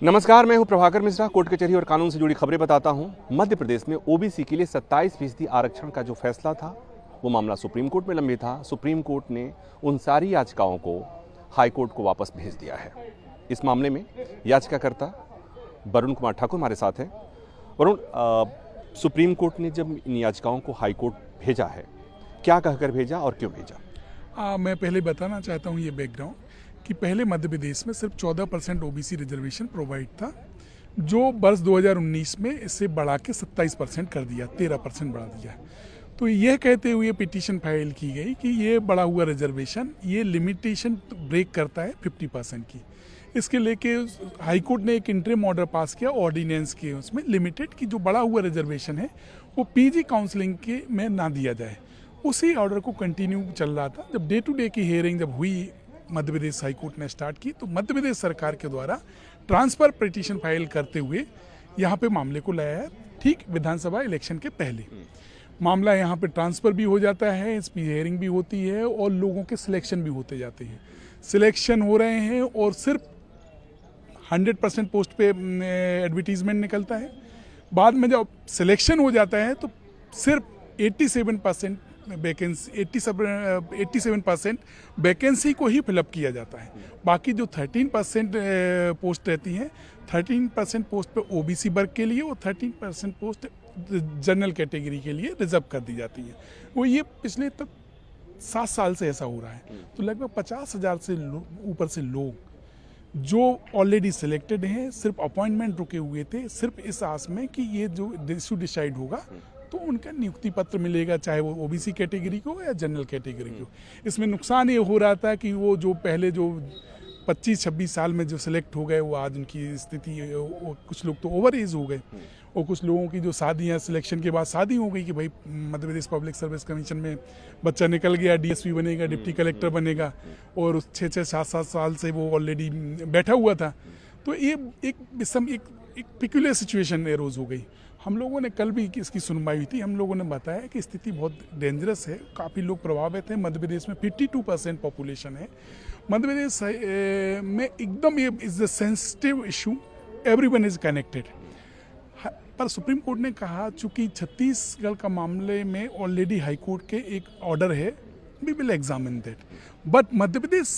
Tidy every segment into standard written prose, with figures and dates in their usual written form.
नमस्कार, मैं हूं प्रभाकर मिश्रा। कोर्ट कचहरी और कानून से जुड़ी खबरें बताता हूं। मध्य प्रदेश में ओबीसी के लिए 27% आरक्षण का जो फैसला था, वो मामला सुप्रीम कोर्ट में लंबित था। सुप्रीम कोर्ट ने उन सारी याचिकाओं को हाई कोर्ट को वापस भेज दिया है। इस मामले में याचिकाकर्ता वरुण कुमार ठाकुर हमारे साथ हैं। वरुण, सुप्रीम कोर्ट ने जब इन याचिकाओं को हाई कोर्ट भेजा है, क्या कहकर भेजा और क्यों भेजा? मैं पहले बताना चाहता हूँ ये बैकग्राउंड कि पहले मध्य प्रदेश में सिर्फ 14% ओबीसी रिजर्वेशन प्रोवाइड था, जो वर्ष 2019 में इसे बढ़ा के 27% कर दिया, 13% बढ़ा दिया। तो यह कहते हुए पिटीशन फाइल की गई कि ये बढ़ा हुआ रिजर्वेशन ये लिमिटेशन ब्रेक करता है 50% की। इसके लेके हाई कोर्ट ने एक इंटरिम ऑर्डर पास किया ऑर्डिनेंस के, उसमें लिमिटेड कि जो बढ़ा हुआ रिजर्वेशन है वो पीजी काउंसलिंग के में ना दिया जाए। उसी ऑर्डर को कंटिन्यू चल रहा था। जब डे टू डे की हियरिंग जब हुई मध्य प्रदेश हाई कोर्ट ने स्टार्ट की, तो मध्य प्रदेश सरकार के द्वारा ट्रांसफर पिटीशन फाइल करते हुए यहाँ पे मामले को लाया है। ठीक विधानसभा इलेक्शन के पहले मामला यहाँ पे ट्रांसफर भी हो जाता है, इसकी हियरिंग भी होती है और लोगों के सिलेक्शन भी होते जाते हैं। सिलेक्शन हो रहे हैं और सिर्फ 100% पोस्ट पे एडवर्टीजमेंट निकलता है। बाद में जब सिलेक्शन हो जाता है तो सिर्फ 87% वैकेंसी 87% वैकेंसी को ही फिलअप किया जाता है। बाकी जो 13% पोस्ट रहती हैं, 13% पोस्ट पे ओबीसी वर्ग के लिए और 13% पोस्ट जनरल कैटेगरी के लिए रिजर्व कर दी जाती है। वो ये पिछले तक 7 साल से ऐसा हो रहा है। तो लगभग 50,000 से ऊपर से लोग जो ऑलरेडी सिलेक्टेड हैं, सिर्फ अपॉइंटमेंट रुके हुए थे, सिर्फ इस आस में कि ये जो इशू डिसाइड होगा तो उनका नियुक्ति पत्र मिलेगा, चाहे वो ओबीसी कैटेगरी को या जनरल कैटेगरी को। इसमें नुकसान ये हो रहा था कि वो जो पहले जो 25-26 साल में जो सिलेक्ट हो गए, वो आज उनकी स्थिति, कुछ लोग तो ओवर एज हो गए और कुछ लोगों की जो शादियाँ सिलेक्शन के बाद शादी हो गई कि भाई Madhya Pradesh public service commission में बच्चा निकल गया, डीएसपी बनेगा, डिप्टी कलेक्टर बनेगा, और 6-6, 7-7 साल से वो ऑलरेडी बैठा हुआ था। तो ये एक पिक्युलर सिचुएशन एरोज हो गई। हम लोगों ने कल भी इसकी सुनवाई हुई थी, हम लोगों ने बताया कि स्थिति बहुत डेंजरस है, काफ़ी लोग प्रभावित हैं। मध्य प्रदेश में 52% पॉपुलेशन है। मध्य प्रदेश में एकदम ये is a sensitive issue, everyone is connected. पर सुप्रीम कोर्ट ने कहा, चूंकि छत्तीसगढ़ का मामले में ऑलरेडी हाई कोर्ट के एक ऑर्डर है, we will examine that, but Madhya Pradesh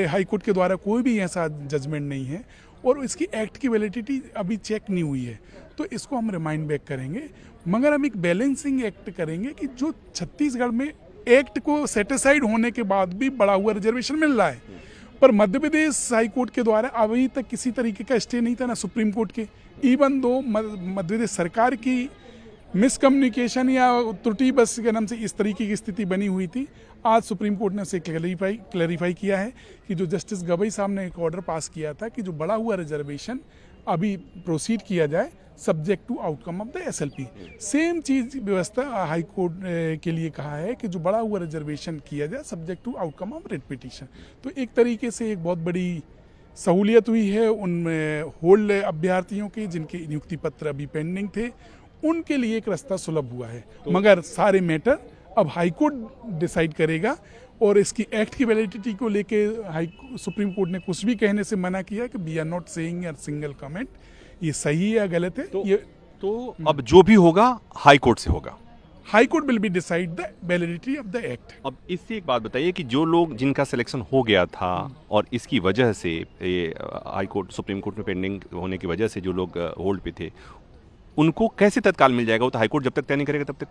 high court के द्वारा कोई भी ऐसा जजमेंट नहीं है और इसकी एक्ट की वैलिडिटी अभी चेक नहीं हुई है, तो इसको हम रिमाइंड बैक करेंगे। मगर हम एक बैलेंसिंग एक्ट करेंगे कि जो छत्तीसगढ़ में एक्ट को सेटिसाइड होने के बाद भी बढ़ा हुआ रिजर्वेशन मिल रहा है, पर मध्य प्रदेश हाई कोर्ट के द्वारा अभी तक किसी तरीके का स्टे नहीं था, ना सुप्रीम कोर्ट के। इवन दो मध्य प्रदेश सरकार की मिसकम्युनिकेशन या त्रुटि बस के नाम से इस तरीके की स्थिति बनी हुई थी, आज सुप्रीम कोर्ट ने उसे क्लैरिफाई किया है कि जो जस्टिस गवई साहब ने एक ऑर्डर पास किया था कि जो बढ़ा हुआ रिजर्वेशन अभी प्रोसीड किया जाए subject to outcome of the SLP. Same चीज व्यवस्था हाई कोर्ट के लिए कहा है कि जो बढ़ा हुआ रिजर्वेशन किया जाए subject to outcome of writ petition. तो एक तरीके से एक बहुत बड़ी सहूलियत हुई है उन होल्ड अभ्यर्थियों की जिनके नियुक्ति पत्र अभी पेंडिंग थे, उनके लिए एक रास्ता सुलभ हुआ है। मगर सारे मैटर अब हाई कोर्ट डिसाइड करेगा और इसकी एक्ट की वैलिडिटी को लेके सुप्रीम कोर्ट ने कुछ भी कहने से मना किया कि we are not saying a single comment, ये सही है या गलत है। तो अब जो भी होगा हाई कोर्ट से होगा। High court will be decide the validity of the act. अब इससे एक बात बताइए कि जो लोग जिनका सिलेक्शन हो गया था और इसकी वजह से ये हाई कोर्ट सुप्रीम कोर्ट में पेंडिंग होने की वजह से जो लोग होल्ड पे थे, उनको कैसे तत्काल मिल जाएगा? वो तो हाई कोर्ट जब तक तय नहीं करेगा तब तक।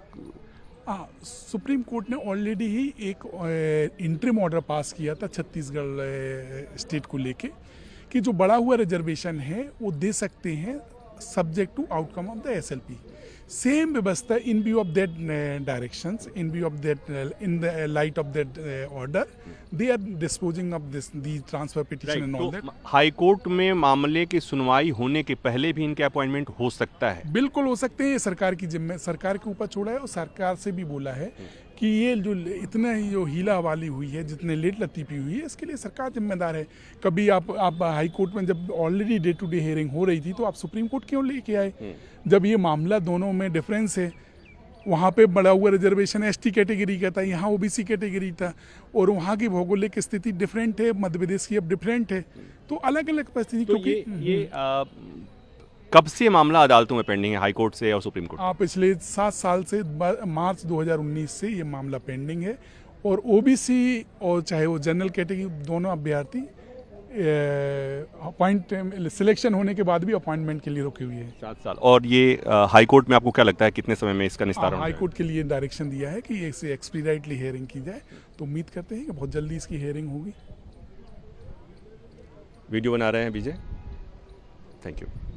सुप्रीम कोर्ट ने ऑलरेडी ही एक इंटरिम ऑर्डर पास किया था छत्तीसगढ़ स्टेट को लेके कि जो बढ़ा हुआ रिजर्वेशन है वो दे सकते हैं subject to outcome of the SLP. Same व्यवस्था in view of that directions, in view of that, in the light of that order, they are disposing of this the transfer petition and all that. High court में मामले की सुनवाई होने के पहले भी इनके अपॉइंटमेंट हो सकता है? बिल्कुल हो सकते हैं। ये सरकार की जिम्मे, सरकार के ऊपर छोड़ा है और सरकार से भी बोला है कि ये जो इतना ही जो हीला हवाली हुई है, जितने लेट लतीफ़ी हुई है, इसके लिए सरकार जिम्मेदार है। कभी आप हाई कोर्ट में जब already day to day hearing हो रही थी तो आप सुप्रीम कोर्ट क्यों लेके आए? जब ये मामला दोनों में डिफरेंस है, वहाँ पे बड़ा हुआ रिजर्वेशन एसटी कैटेगरी का था, यहाँ ओबीसी कैटेगरी था, और वहाँ की भौगोलिक स्थिति डिफरेंट है, मध्य प्रदेश की अब डिफरेंट है, तो अलग अलग परिस्थिति। तो क्योंकि ये कब से ये मामला अदालतों में पेंडिंग है, हाई कोर्ट से और सुप्रीम कोर्ट? पिछले 7 साल से मार्च 2019 से ये मामला पेंडिंग है, और ओबीसी और चाहे वो जनरल कैटेगरी दोनों अभ्यर्थी सिलेक्शन होने के बाद भी अपॉइंटमेंट के लिए रुके हुए हैं। 7 साल। और ये हाई कोर्ट में आपको क्या लगता है कितने समय में इसका निस्तारण हो हाई जाएगा? कोर्ट के लिए डायरेक्शन दिया है कि इसे एक्सपीडाइटली हियरिंग की जाए, तो उम्मीद करते हैं कि बहुत जल्दी इसकी हियरिंग होगी। वीडियो बना रहे हैं विजय, थैंक यू।